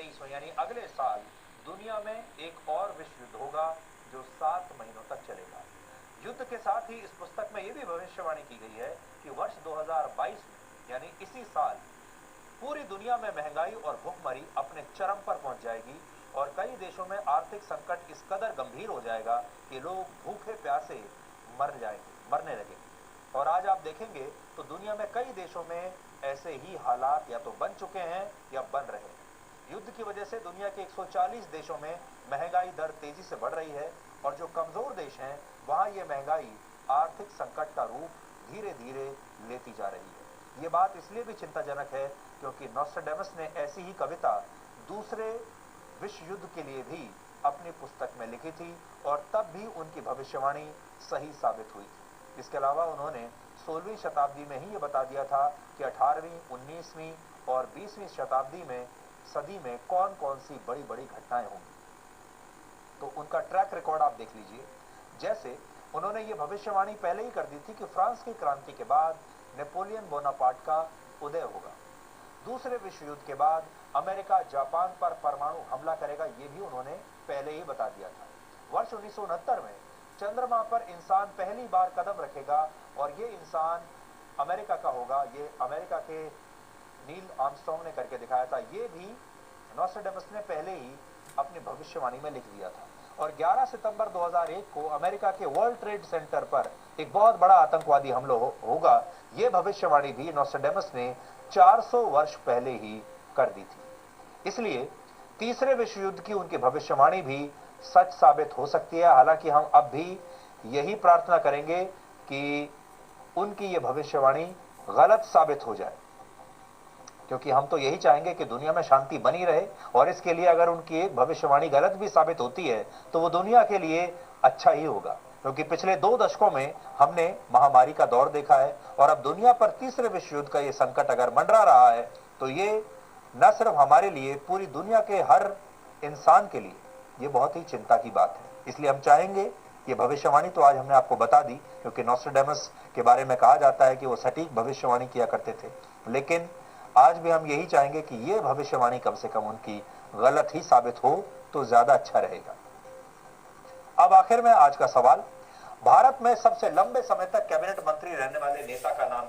2023 में यानी अगले साल दुनिया में एक और विश्व युद्ध होगा जो 7 महीनों तक चलेगा। युद्ध के साथ ही इस पुस्तक में यह भी भविष्यवाणी की गई है कि वर्ष 2022 में यानी इसी साल पूरी दुनिया में महंगाई और भुखमरी अपने चरम पर पहुंच जाएगी और कई देशों में आर्थिक संकट इस कदर गंभीर हो जाएगा कि लोग भूखे प्यासे मरने लगेंगे। और आज आप देखेंगे तो दुनिया में कई देशों में ऐसे ही हालात या तो बन चुके हैं या बन रहे हैं। युद्ध की वजह से दुनिया के 140 देशों में महंगाई दर तेजी से बढ़ रही है और जो कमजोर देश हैं वहां ये महंगाई आर्थिक संकट का रूप धीरे धीरे लेती जा रही है। ये बात इसलिए भी चिंताजनक है क्योंकि नोस्ट्राडामस ने ऐसी ही कविता दूसरे विश्व युद्ध के लिए भी अपनी पुस्तक में लिखी थी और तब भी उनकी भविष्यवाणी सही साबित हुई थी। इसके अलावा उन्होंने 16वीं शताब्दी में ही ये बता दिया था कि 18वीं, 19वीं और 20वीं शताब्दी में सदी में कौन कौन सी बड़ी बड़ी घटनाएं होंगी। तो उनका ट्रैक रिकॉर्ड आप देख लीजिए। जैसे उन्होंने ये भविष्यवाणी पहले ही कर दी थी कि फ्रांस की क्रांति के बाद नेपोलियन बोनापार्ट का उदय होगा। दूसरे विश्व युद्ध के बाद अमेरिका जापान पर परमाणु हमला करेगा, ये भी उन्होंने पहले ही बता दिया था। वर्ष 1969 में चंद्रमा पर इंसान पहली बार कदम रखेगा और ये इंसान अमेरिका का होगा। ये अमेरिका के नील आर्मस्ट्रांग ने करके दिखाया था। ये भी नोस्ट्राडामस ने पहले ही अपनी भविष्यवाणी में लिख दिया था। और 11 सितंबर 2001 को अमेरिका के वर्ल्ड ट्रेड सेंटर पर एक बहुत बड़ा आतंकवादी हमला होगा। यह भविष्यवाणी भी नोस्ट्राडामस ने 400 वर्ष पहले ही कर दी थी। इसलिए तीसरे विश्व युद्ध की उनकी भविष्यवाणी भी सच साबित हो सकती है। हालांकि हम अब भी यही प्रार्थना करेंगे कि उनकी यह भविष्यवाणी गलत साबित हो जाए, क्योंकि हम तो यही चाहेंगे कि दुनिया में शांति बनी रहे। और इसके लिए अगर उनकी एक भविष्यवाणी गलत भी साबित होती है तो वो दुनिया के लिए अच्छा ही होगा, क्योंकि पिछले 2 दशकों में हमने महामारी का दौर देखा है और अब दुनिया पर तीसरे विश्व युद्ध का ये संकट अगर मंडरा रहा है तो ये न सिर्फ हमारे लिए, पूरी दुनिया के हर इंसान के लिए ये बहुत ही चिंता की बात है। इसलिए हम चाहेंगे, ये भविष्यवाणी तो आज हमने आपको बता दी, क्योंकि नोस्ट्राडामस के बारे में कहा जाता है कि वो सटीक भविष्यवाणी किया करते थे, लेकिन आज भी हम यही चाहेंगे कि ये भविष्यवाणी कम से कम उनकी गलत ही साबित हो तो ज्यादा अच्छा रहेगा। अब आखिर में आज का सवाल, भारत में सबसे लंबे समय तक कैबिनेट मंत्री रहने वाले नेता का नाम